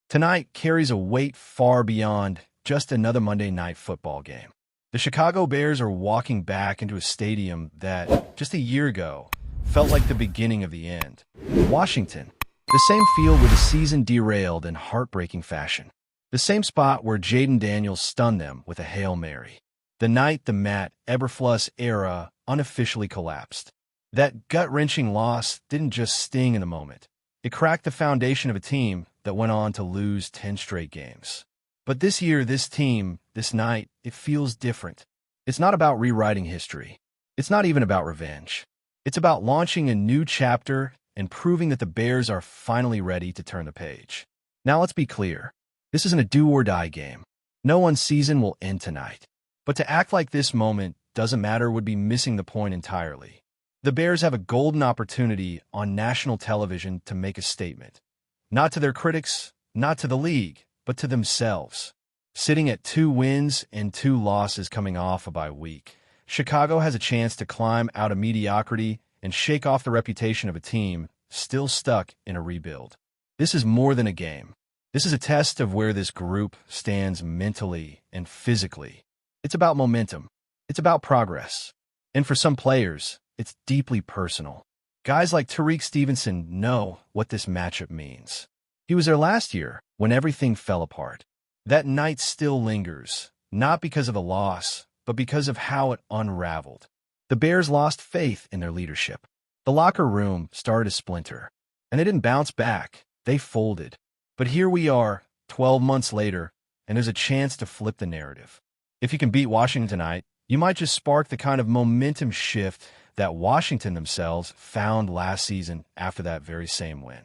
Tonight carries a weight far beyond just another Monday night football game. The Chicago Bears are walking back into a stadium that, just a year ago, felt like the beginning of the end. Washington, the same field where the season derailed in heartbreaking fashion. The same spot where Jaden Daniels stunned them with a Hail Mary. The night the Matt Eberflus era unofficially collapsed. That gut-wrenching loss didn't just sting in the moment. It cracked the foundation of a team that went on to lose 10 straight games. But this year, this team, this night, it feels different. It's not about rewriting history. It's not even about revenge. It's about launching a new chapter and proving that the Bears are finally ready to turn the page. Now let's be clear. This isn't a do-or-die game. No one's season will end tonight. But to act like this moment doesn't matter would be missing the point entirely. The Bears have a golden opportunity on national television to make a statement. Not to their critics, not to the league, but to themselves. Sitting at 2 wins and 2 losses coming off a bye week, Chicago has a chance to climb out of mediocrity and shake off the reputation of a team still stuck in a rebuild. This is more than a game. This is a test of where this group stands mentally and physically. It's about momentum. It's about progress. And for some players, it's deeply personal. Guys like Tariq Stevenson know what this matchup means. He was there last year when everything fell apart. That night still lingers, not because of the loss, but because of how it unraveled. The Bears lost faith in their leadership. The locker room started to splinter, and they didn't bounce back. They folded. But here we are, 12 months later, and there's a chance to flip the narrative. If you can beat Washington tonight, you might just spark the kind of momentum shift that Washington themselves found last season after that very same win.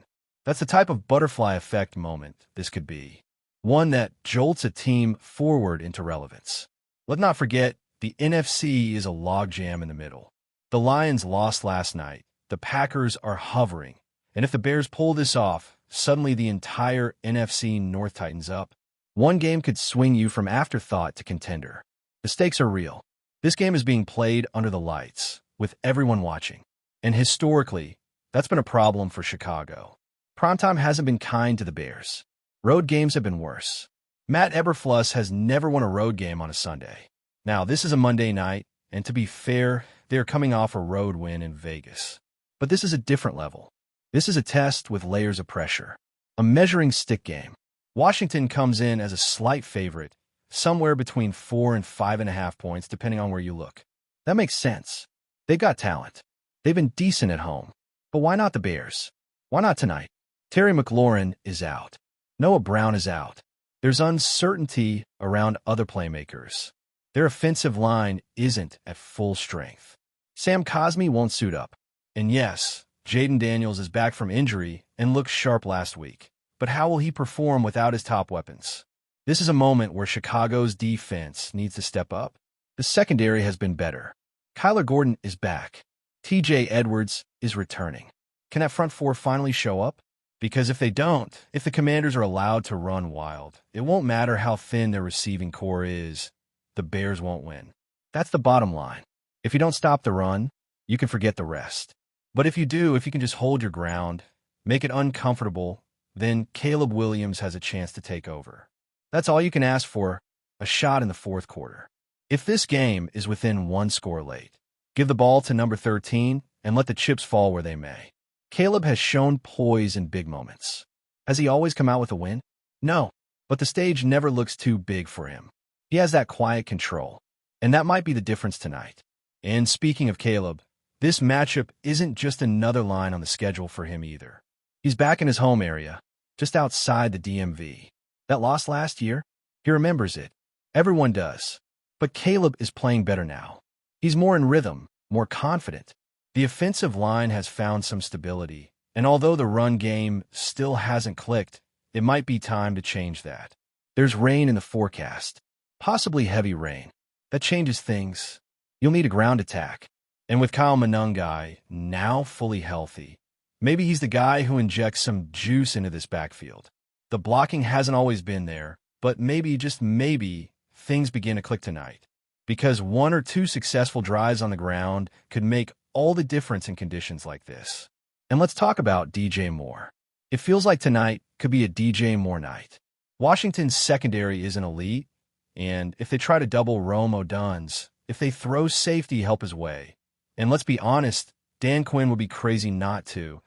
That's the type of butterfly effect moment this could be. One that jolts a team forward into relevance. Let's not forget, the NFC is a logjam in the middle. The Lions lost last night. The Packers are hovering. And if the Bears pull this off, suddenly the entire NFC North tightens up. One game could swing you from afterthought to contender. The stakes are real. This game is being played under the lights, with everyone watching. And historically, that's been a problem for Chicago. Primetime hasn't been kind to the Bears. Road games have been worse. Matt Eberflus has never won a road game on a Sunday. Now, this is a Monday night, and to be fair, they are coming off a road win in Vegas. But this is a different level. This is a test with layers of pressure. A measuring stick game. Washington comes in as a slight favorite, somewhere between 4 and 5.5 points, depending on where you look. That makes sense. They've got talent. They've been decent at home. But why not the Bears? Why not tonight? Terry McLaurin is out. Noah Brown is out. There's uncertainty around other playmakers. Their offensive line isn't at full strength. Sam Cosmi won't suit up. And yes, Jaden Daniels is back from injury and looked sharp last week. But how will he perform without his top weapons? This is a moment where Chicago's defense needs to step up. The secondary has been better. Kyler Gordon is back. TJ Edwards is returning. Can that front four finally show up? Because if they don't, if the Commanders are allowed to run wild, it won't matter how thin their receiving core is, the Bears won't win. That's the bottom line. If you don't stop the run, you can forget the rest. But if you do, if you can just hold your ground, make it uncomfortable, then Caleb Williams has a chance to take over. That's all you can ask for, a shot in the fourth quarter. If this game is within 1 score late, give the ball to number 13 and let the chips fall where they may. Caleb has shown poise in big moments. Has he always come out with a win? No, but the stage never looks too big for him. He has that quiet control, and that might be the difference tonight. And speaking of Caleb, this matchup isn't just another line on the schedule for him either. He's back in his home area, just outside the DMV. That loss last year, he remembers it. Everyone does. But Caleb is playing better now. He's more in rhythm, more confident. The offensive line has found some stability, and although the run game still hasn't clicked, it might be time to change that. There's rain in the forecast, possibly heavy rain. That changes things. You'll need a ground attack. And with Kyle Monangai now fully healthy, maybe he's the guy who injects some juice into this backfield. The blocking hasn't always been there, but maybe, just maybe, things begin to click tonight. Because 1 or 2 successful drives on the ground could make all the difference in conditions like this. And let's talk about DJ Moore. It feels like tonight could be a DJ Moore night. Washington's secondary isn't elite, and if they try to double Rome O'Dunn's, if they throw safety help his way, and let's be honest, Dan Quinn would be crazy not to,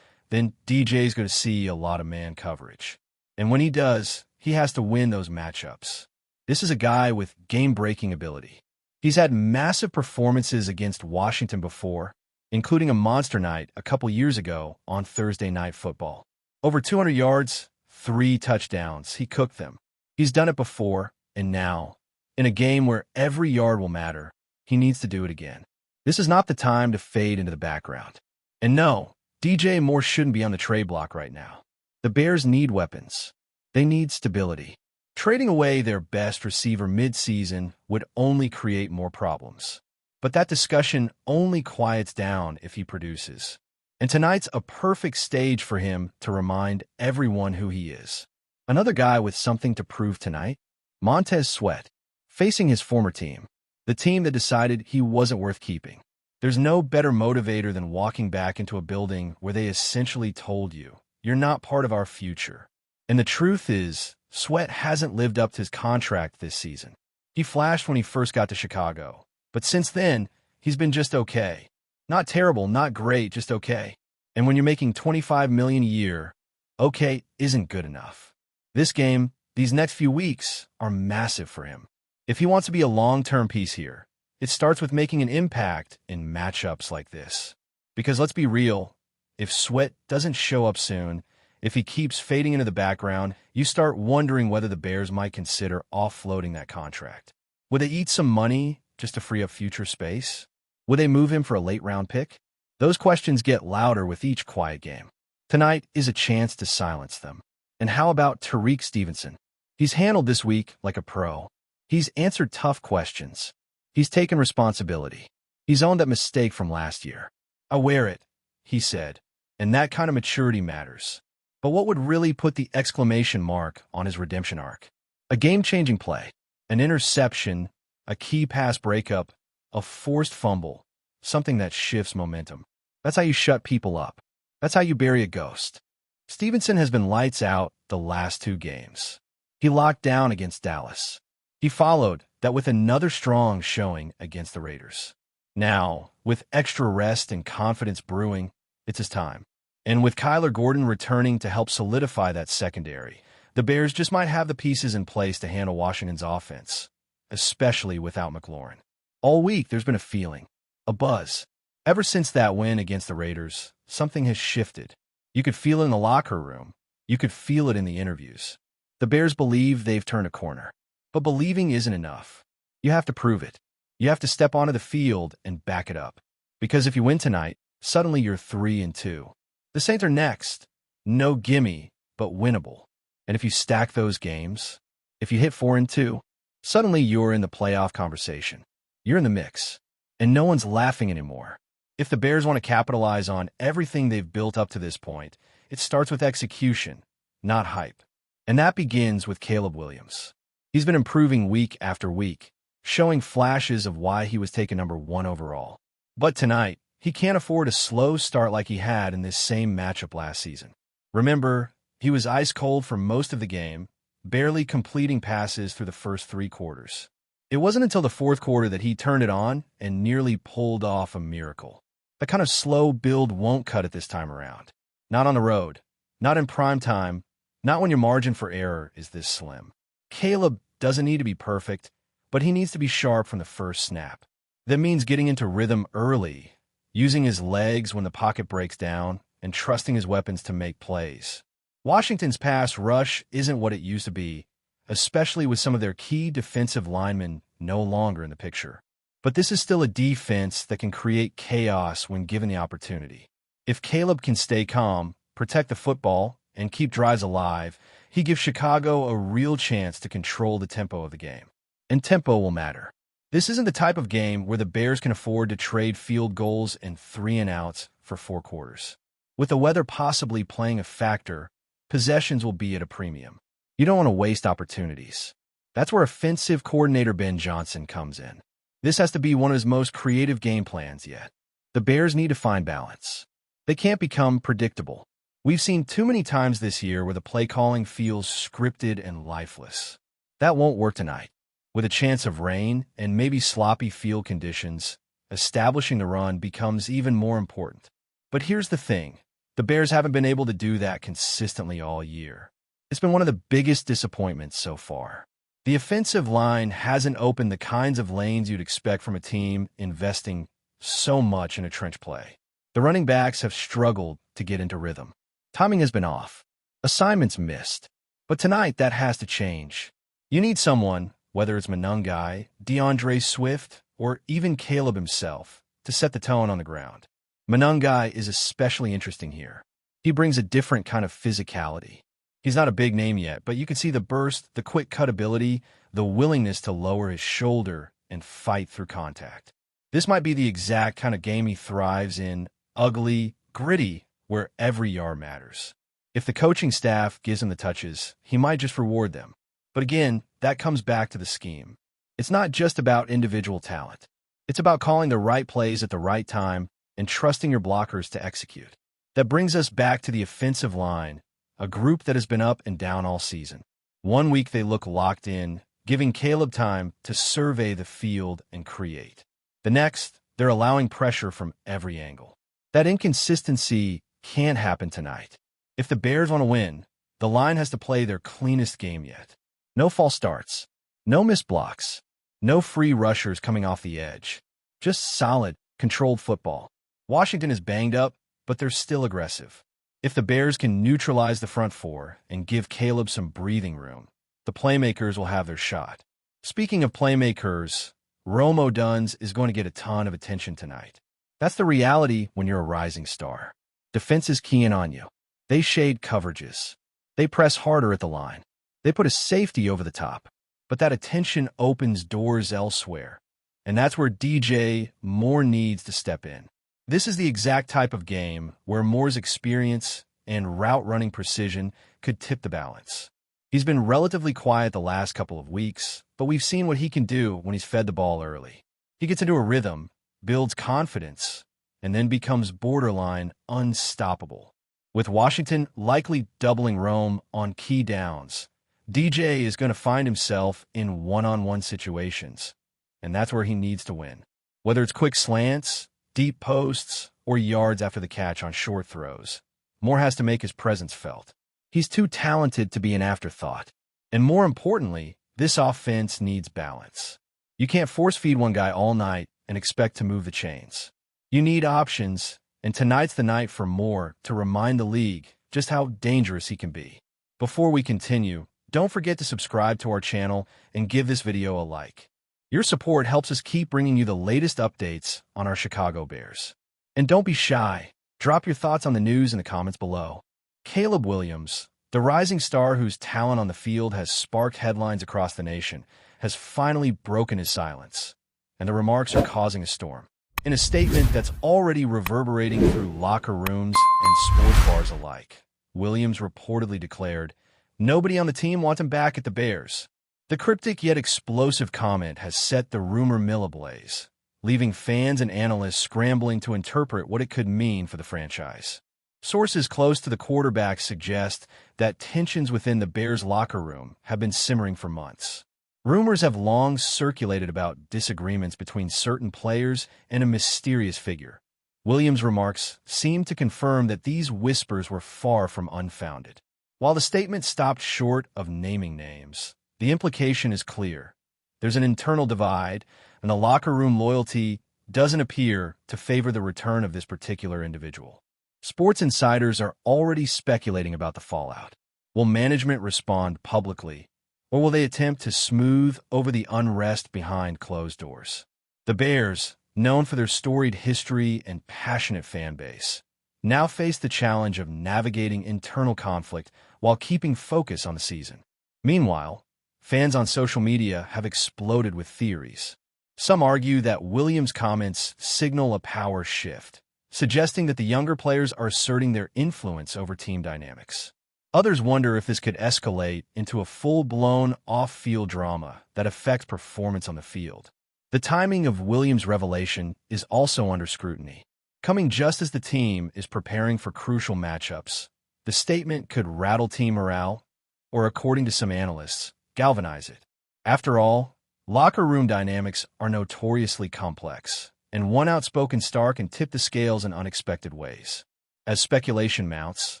then DJ's going to see a lot of man coverage. And when he does, he has to win those matchups. This is a guy with game-breaking ability. He's had massive performances against Washington before, including a monster night a couple years ago on Thursday Night Football. Over 200 yards, 3 touchdowns. He cooked them. He's done it before, and now, in a game where every yard will matter, he needs to do it again. This is not the time to fade into the background. And no, DJ Moore shouldn't be on the trade block right now. The Bears need weapons. They need stability. Trading away their best receiver mid-season would only create more problems. But that discussion only quiets down if he produces. And tonight's a perfect stage for him to remind everyone who he is. Another guy with something to prove tonight, Montez Sweat, facing his former team, the team that decided he wasn't worth keeping. There's no better motivator than walking back into a building where they essentially told you, you're not part of our future. And the truth is, Sweat hasn't lived up to his contract this season. He flashed when he first got to Chicago, but since then, he's been just okay. Not terrible, not great, just okay. And when you're making $25 million a year, okay isn't good enough. This game, these next few weeks, are massive for him. If he wants to be a long-term piece here, it starts with making an impact in matchups like this. Because let's be real, if Sweat doesn't show up soon, if he keeps fading into the background, you start wondering whether the Bears might consider offloading that contract. Would they eat some money just to free up future space? Would they move him for a late-round pick? Those questions get louder with each quiet game. Tonight is a chance to silence them. And how about Tariq Stevenson? He's handled this week like a pro. He's answered tough questions. He's taken responsibility. He's owned that mistake from last year. I wear it, he said, and that kind of maturity matters. But what would really put the exclamation mark on his redemption arc? A game-changing play, an interception, a key pass breakup, a forced fumble, something that shifts momentum. That's how you shut people up. That's how you bury a ghost. Stevenson has been lights out the last 2 games. He locked down against Dallas. He followed that with another strong showing against the Raiders. Now, with extra rest and confidence brewing, it's his time. And with Kyler Gordon returning to help solidify that secondary, the Bears just might have the pieces in place to handle Washington's offense, especially without McLaurin. All week, there's been a feeling, a buzz. Ever since that win against the Raiders, something has shifted. You could feel it in the locker room. You could feel it in the interviews. The Bears believe they've turned a corner. But believing isn't enough. You have to prove it. You have to step onto the field and back it up. Because if you win tonight, suddenly you're 3-2. The Saints are next. No gimme, but winnable. And if you stack those games, if you hit 4-2, suddenly you're in the playoff conversation. You're in the mix. And no one's laughing anymore. If the Bears want to capitalize on everything they've built up to this point, it starts with execution, not hype. And that begins with Caleb Williams. He's been improving week after week, showing flashes of why he was taken number 1 overall. But tonight, he can't afford a slow start like he had in this same matchup last season. Remember, he was ice cold for most of the game, barely completing passes through the first 3 quarters. It wasn't until the 4th quarter that he turned it on and nearly pulled off a miracle. That kind of slow build won't cut it this time around. Not on the road, not in prime time, not when your margin for error is this slim. Caleb doesn't need to be perfect, but he needs to be sharp from the first snap. That means getting into rhythm early, using his legs when the pocket breaks down, and trusting his weapons to make plays. Washington's pass rush isn't what it used to be, especially with some of their key defensive linemen no longer in the picture. But this is still a defense that can create chaos when given the opportunity. If Caleb can stay calm, protect the football, and keep drives alive, he gives Chicago a real chance to control the tempo of the game. And tempo will matter. This isn't the type of game where the Bears can afford to trade field goals and 3-and-outs for 4 quarters. With the weather possibly playing a factor, possessions will be at a premium. You don't want to waste opportunities. That's where offensive coordinator Ben Johnson comes in. This has to be one of his most creative game plans yet. The Bears need to find balance. They can't become predictable. We've seen too many times this year where the play calling feels scripted and lifeless. That won't work tonight. With a chance of rain and maybe sloppy field conditions, establishing the run becomes even more important. But here's the thing. The Bears haven't been able to do that consistently all year. It's been one of the biggest disappointments so far. The offensive line hasn't opened the kinds of lanes you'd expect from a team investing so much in a trench play. The running backs have struggled to get into rhythm. Timing has been off. Assignments missed. But tonight, that has to change. You need someone, whether it's Monangai, DeAndre Swift, or even Caleb himself, to set the tone on the ground. Monangai is especially interesting here. He brings a different kind of physicality. He's not a big name yet, but you can see the burst, the quick cut ability, the willingness to lower his shoulder and fight through contact. This might be the exact kind of game he thrives in, ugly, gritty, where every yard matters. If the coaching staff gives him the touches, he might just reward them. But again, that comes back to the scheme. It's not just about individual talent. It's about calling the right plays at the right time and trusting your blockers to execute. That brings us back to the offensive line, a group that has been up and down all season. One week they look locked in, giving Caleb time to survey the field and create. The next, they're allowing pressure from every angle. That inconsistency can't happen tonight. If the Bears want to win, the line has to play their cleanest game yet. No false starts, no missed blocks, no free rushers coming off the edge. Just solid, controlled football. Washington is banged up, but they're still aggressive. If the Bears can neutralize the front four and give Caleb some breathing room, the playmakers will have their shot. Speaking of playmakers, Rome Odunze is going to get a ton of attention tonight. That's the reality when you're a rising star. Defense is keying on you. They shade coverages. They press harder at the line. They put a safety over the top. But that attention opens doors elsewhere. And that's where DJ Moore needs to step in. This is the exact type of game where Moore's experience and route-running precision could tip the balance. He's been relatively quiet the last couple of weeks, but we've seen what he can do when he's fed the ball early. He gets into a rhythm, builds confidence, and then becomes borderline unstoppable. With Washington likely doubling Rome on key downs, DJ is going to find himself in one-on-one situations, and that's where he needs to win. Whether it's quick slants, deep posts, or yards after the catch on short throws, Moore has to make his presence felt. He's too talented to be an afterthought. And more importantly, this offense needs balance. You can't force-feed one guy all night and expect to move the chains. You need options, and tonight's the night for Moore to remind the league just how dangerous he can be. Before we continue, don't forget to subscribe to our channel and give this video a like. Your support helps us keep bringing you the latest updates on our Chicago Bears. And don't be shy. Drop your thoughts on the news in the comments below. Caleb Williams, the rising star whose talent on the field has sparked headlines across the nation, has finally broken his silence, and the remarks are causing a storm. In a statement that's already reverberating through locker rooms and sports bars alike, Williams reportedly declared, "Nobody on the team wants him back at the Bears." The cryptic yet explosive comment has set the rumor mill ablaze, leaving fans and analysts scrambling to interpret what it could mean for the franchise. Sources close to the quarterback suggest that tensions within the Bears' locker room have been simmering for months. Rumors have long circulated about disagreements between certain players and a mysterious figure. Williams' remarks seem to confirm that these whispers were far from unfounded. While the statement stopped short of naming names, the implication is clear. There's an internal divide, and the locker room loyalty doesn't appear to favor the return of this particular individual. Sports insiders are already speculating about the fallout. Will management respond publicly, or will they attempt to smooth over the unrest behind closed doors? The Bears, known for their storied history and passionate fan base, now face the challenge of navigating internal conflict while keeping focus on the season. Meanwhile, fans on social media have exploded with theories. Some argue that Williams' comments signal a power shift, suggesting that the younger players are asserting their influence over team dynamics. Others wonder if this could escalate into a full-blown off-field drama that affects performance on the field. The timing of Williams' revelation is also under scrutiny, coming just as the team is preparing for crucial matchups The statement could rattle team morale, or according to some analysts, galvanize it. After all, locker room dynamics are notoriously complex, and one outspoken star can tip the scales in unexpected ways. As speculation mounts,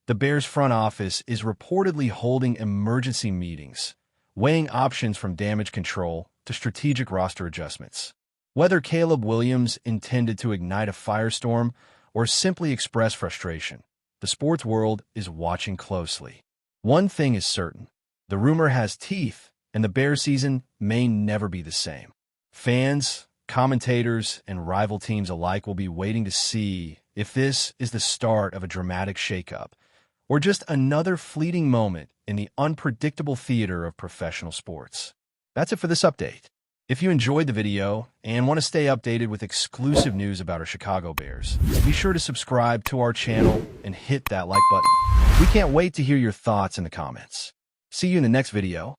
the Bears front office is reportedly holding emergency meetings, weighing options from damage control to strategic roster adjustments. Whether Caleb Williams intended to ignite a firestorm or simply express frustration, the sports world is watching closely. One thing is certain: the rumor has teeth, and the Bears season may never be the same. Fans, commentators, and rival teams alike will be waiting to see if this is the start of a dramatic shakeup or just another fleeting moment in the unpredictable theater of professional sports. That's it for this update. If you enjoyed the video and want to stay updated with exclusive news about our Chicago Bears, be sure to subscribe to our channel and hit that like button. We can't wait to hear your thoughts in the comments. See you in the next video.